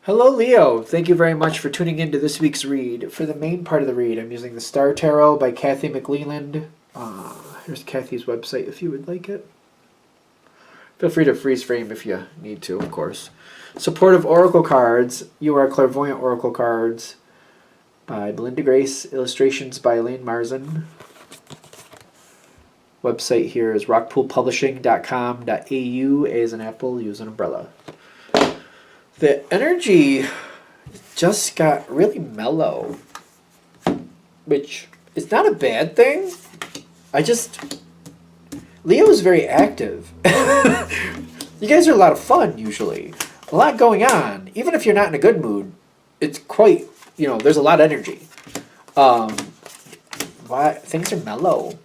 Hello, Leo. Thank you very much for tuning in to this week's read. For the main part of the read, I'm using the Star Tarot by Kathy McLeland. Here's Kathy's website if you would like it. Feel free to freeze frame if you need to, of course. Supportive Oracle Cards. You Are Clairvoyant Oracle Cards by Belinda Grace. Illustrations by Elaine Marzin. Website here is rockpoolpublishing.com.au. A as an apple, use an umbrella. The energy just got really mellow, which is not a bad thing. Leo is very active. You guys are a lot of fun, usually. A lot going on. Even if you're not in a good mood, it's quite, there's a lot of energy. Things are mellow.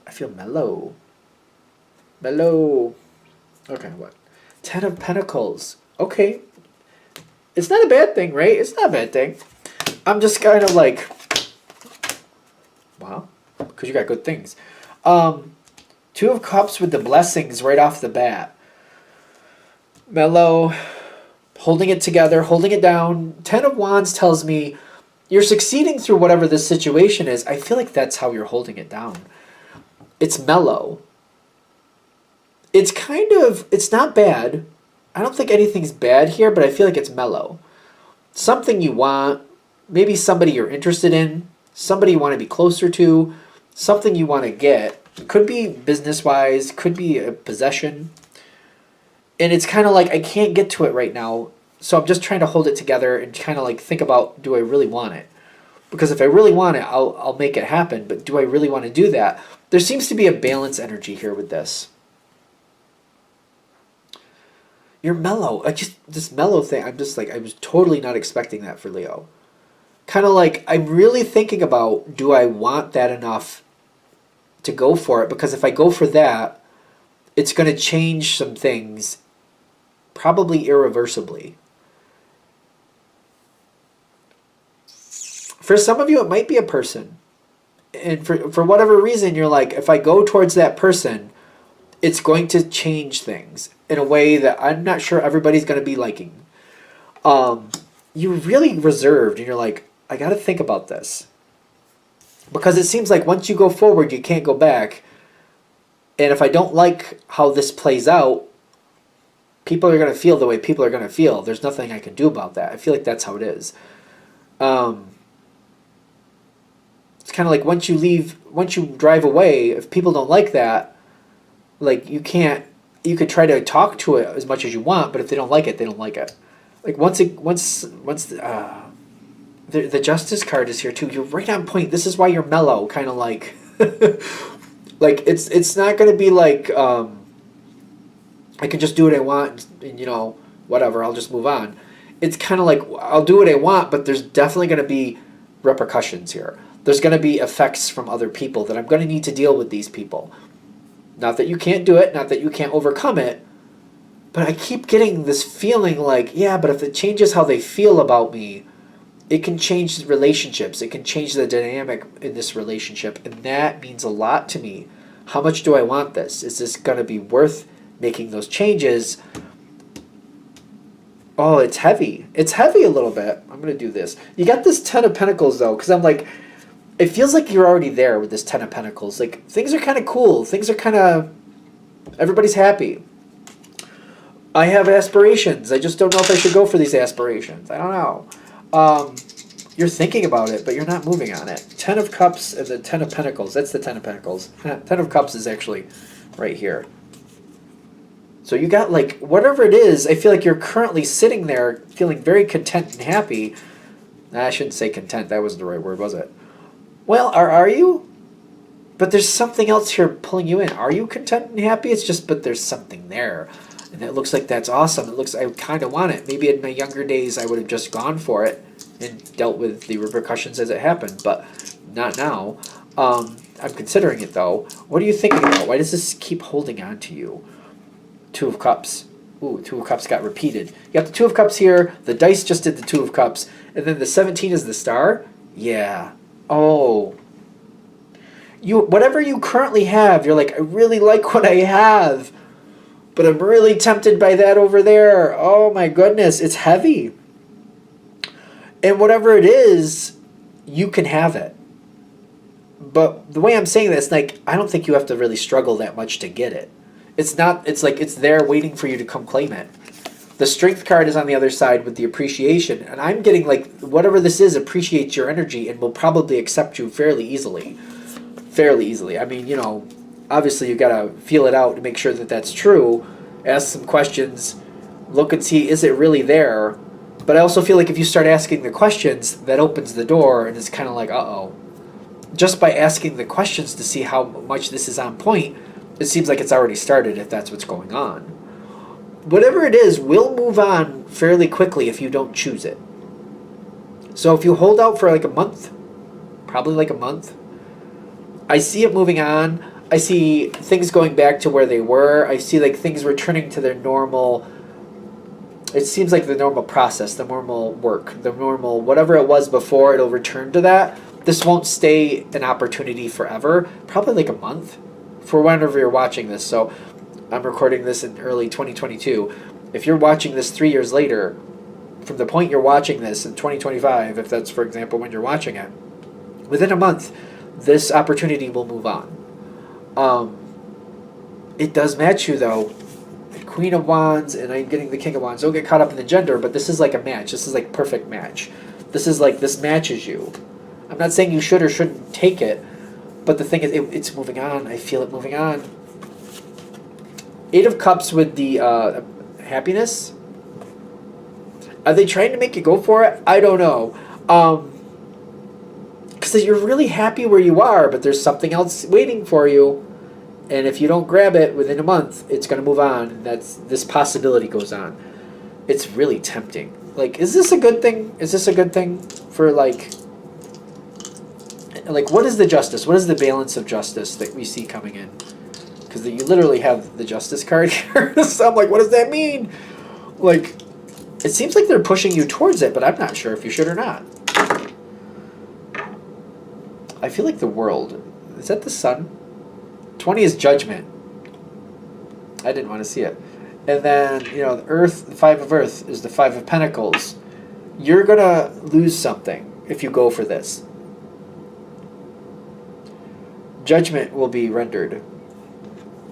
I feel mellow. Mellow. Okay, what? Ten of Pentacles. Okay. It's not a bad thing, right? It's not a bad thing. I'm just kind of like, wow, because you got good things. Two of Cups with the blessings right off the bat. Mellow, holding it together, holding it down. Ten of Wands tells me you're succeeding through whatever this situation is. I feel like that's how you're holding it down. It's mellow. It's not bad. I don't think anything's bad here, but I feel like it's mellow. Something you want, maybe somebody you're interested in, somebody you want to be closer to, something you want to get. Could be business-wise, could be a possession. And it's kind of like, I can't get to it right now, so I'm just trying to hold it together and kind of like think about, do I really want it? Because if I really want it, I'll make it happen, but do I really want to do that? There seems to be a balance energy here with this. You're mellow. This mellow thing, I was totally not expecting that for Leo. Kind of like, I'm really thinking about, do I want that enough to go for it? Because if I go for that, it's going to change some things, probably irreversibly. For some of you, it might be a person. And for whatever reason, you're like, if I go towards that person, it's going to change things in a way that I'm not sure everybody's going to be liking. You're really reserved, and you're like, I got to think about this. Because it seems like once you go forward, you can't go back. And if I don't like how this plays out, people are going to feel the way people are going to feel. There's nothing I can do about that. I feel like that's how it is. It's kind of like once you drive away, if people don't like that, like you could try to talk to it as much as you want, but if they don't like it, they don't like it. Like the Justice card is here too. You're right on point. This is why you're mellow, kind of like, like it's not going to be like, I can just do what I want and whatever, I'll just move on. It's kind of like, I'll do what I want, but there's definitely going to be repercussions here. There's going to be effects from other people that I'm going to need to deal with these people. Not that you can't do it, not that you can't overcome it, but I keep getting this feeling like, yeah, but if it changes how they feel about me, it can change relationships. It can change the dynamic in this relationship, and that means a lot to me. How much do I want this? Is this going to be worth making those changes? Oh, it's heavy. It's heavy a little bit. I'm going to do this. You got this Ten of Pentacles, though, because I'm like, it feels like you're already there with this Ten of Pentacles. Like, things are kind of cool. Things are kind of, everybody's happy. I have aspirations. I just don't know if I should go for these aspirations. I don't know. You're thinking about it, but you're not moving on it. Ten of Cups and the Ten of Pentacles. That's the Ten of Pentacles. Ten of Cups is actually right here. So you got, like, whatever it is, I feel like you're currently sitting there feeling very content and happy. I shouldn't say content. That wasn't the right word, was it? Well, are you? But there's something else here pulling you in. Are you content and happy? It's just, but there's something there. And it looks like that's awesome. It looks, I kind of want it. Maybe in my younger days, I would have just gone for it and dealt with the repercussions as it happened, but not now. I'm considering it, though. What are you thinking about? Why does this keep holding on to you? Two of Cups. Ooh, Two of Cups got repeated. You got the Two of Cups here. The dice just did the Two of Cups. And then the 17 is the star? Yeah. Oh. Whatever you currently have, you're like, I really like what I have, but I'm really tempted by that over there. Oh my goodness, it's heavy. And whatever it is, you can have it. But the way I'm saying this, like, I don't think you have to really struggle that much to get it. It's not, it's like, it's there waiting for you to come claim it. The strength card is on the other side with the appreciation. And I'm getting, like, whatever this is appreciates your energy and will probably accept you fairly easily. Fairly easily. I mean, you know, obviously you gotta feel it out to make sure that that's true. Ask some questions. Look and see, is it really there? But I also feel like if you start asking the questions, that opens the door and it's kind of like, uh-oh. Just by asking the questions to see how much this is on point, it seems like it's already started if that's what's going on. Whatever it is will move on fairly quickly if you don't choose it. So if you hold out for like a month, probably like a month, I see it moving on. I see things going back to where they were. I see like things returning to their normal. It seems like the normal process, the normal work, the normal whatever it was before, it'll return to that. This won't stay an opportunity forever. Probably like a month for whenever you're watching this. So I'm recording this in early 2022. If you're watching this 3 years later, from the point you're watching this in 2025, if that's, for example, when you're watching it, within a month, this opportunity will move on. It does match you, though. Queen of Wands, and I'm getting the King of Wands. Don't get caught up in the gender, but this is like a match. This is like perfect match. This is like, this matches you. I'm not saying you should or shouldn't take it, but the thing is, it's moving on. I feel it moving on. Eight of Cups with the happiness. Are they trying to make you go for it? I don't know. Because you're really happy where you are, but there's something else waiting for you. And if you don't grab it within a month, it's going to move on. And this possibility goes on. It's really tempting. Like, is this a good thing? Is this a good thing for, like, what is the justice? What is the balance of justice that we see coming in? Because you literally have the justice card here. So I'm like, what does that mean? Like, it seems like they're pushing you towards it, but I'm not sure if you should or not. I feel like the world. Is that the sun? 20 is judgment. I didn't want to see it. And then, you know, the earth, the 5 of earth is the 5 of pentacles. You're going to lose something if you go for this. Judgment will be rendered.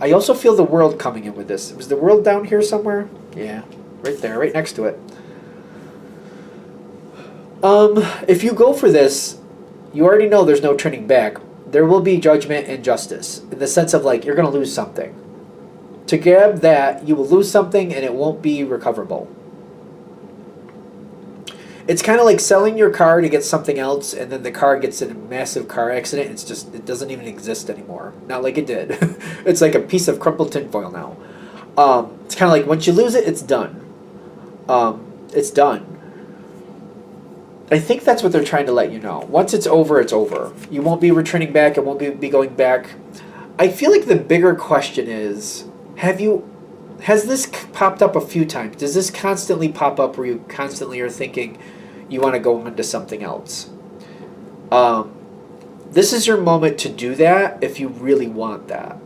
I also feel the world coming in with this. Was the world down here somewhere? Yeah, right there, right next to it. If you go for this, you already know there's no turning back. There will be judgment and justice in the sense of, like, you're going to lose something. To grab that, you will lose something and it won't be recoverable. It's kind of like selling your car to get something else, and then the car gets in a massive car accident. It's just, it doesn't even exist anymore. Not like it did. It's like a piece of crumpled tinfoil now. It's kind of like once you lose it, it's done. It's done. I think that's what they're trying to let you know. Once it's over, it's over. You won't be returning back. It won't be going back. I feel like the bigger question is, has this popped up a few times? Does this constantly pop up where you constantly are thinking you want to go on to something else? This is your moment to do that if you really want that.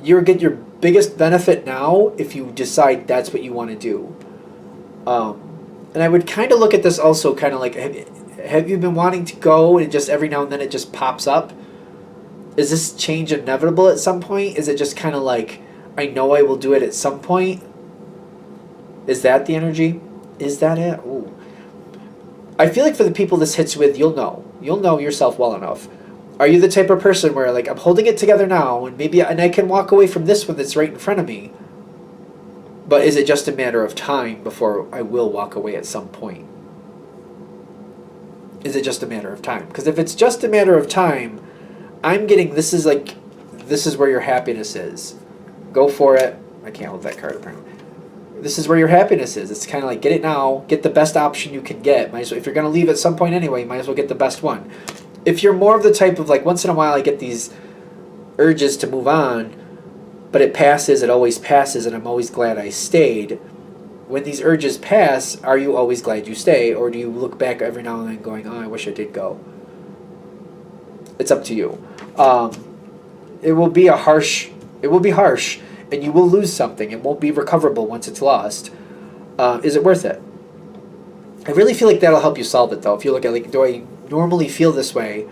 You'll get your biggest benefit now if you decide that's what you want to do. And I would kind of look at this also kind of like, have you been wanting to go and just every now and then it just pops up? Is this change inevitable at some point? Is it just kind of like, I know I will do it at some point? Is that the energy? Is that it? Ooh. I feel like for the people this hits with, you'll know. You'll know yourself well enough. Are you the type of person where, like, I'm holding it together now and I can walk away from this one that's right in front of me? But is it just a matter of time before I will walk away at some point? Is it just a matter of time? Because if it's just a matter of time, I'm getting, this is where your happiness is. Go for it. I can't hold that card apparently. This is where your happiness is. It's kind of like, get it now. Get the best option you can get. Might as well, if you're going to leave at some point anyway, you might as well get the best one. If you're more of the type of, like, once in a while I get these urges to move on, but it passes, it always passes, and I'm always glad I stayed. When these urges pass, are you always glad you stay, or do you look back every now and then going, oh, I wish I did go? It's up to you. It will be harsh, and you will lose something. It won't be recoverable once it's lost. Is it worth it? I really feel like that'll help you solve it, though. If you look at, like, do I normally feel this way?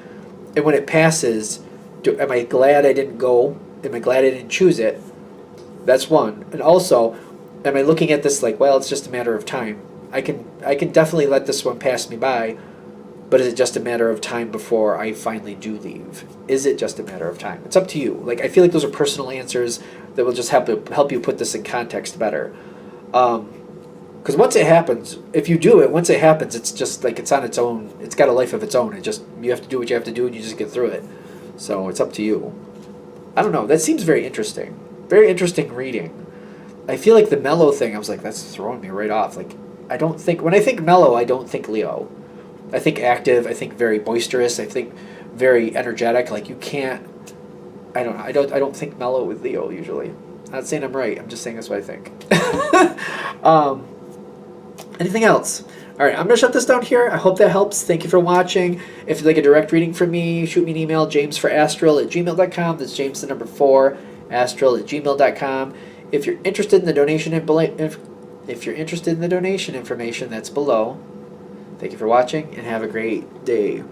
And when it passes, am I glad I didn't go? Am I glad I didn't choose it? That's one. And also, am I looking at this like, well, it's just a matter of time? I can definitely let this one pass me by, but is it just a matter of time before I finally do leave? Is it just a matter of time? It's up to you. Like, I feel like those are personal answers that will just help you put this in context better. Because once it happens, if you do it, once it happens, it's just like it's on its own. It's got a life of its own. You have to do what you have to do, and you just get through it. So it's up to you. I don't know. That seems very interesting. Very interesting reading. I feel like the mellow thing, I was like, that's throwing me right off. Like, when I think mellow, I don't think Leo. I think active, I think very boisterous, I think very energetic. Like, you can't, I don't know, I don't think mellow with Leo usually. I'm not saying I'm right, I'm just saying that's what I think. Anything else? All right, I'm going to shut this down here. I hope that helps. Thank you for watching. If you'd like a direct reading from me, shoot me an email, jamesforastral@gmail.com. That's James the number 4, astral@gmail.com. If you're interested in the donation if you're interested in the donation information, that's below. Thank you for watching, and have a great day.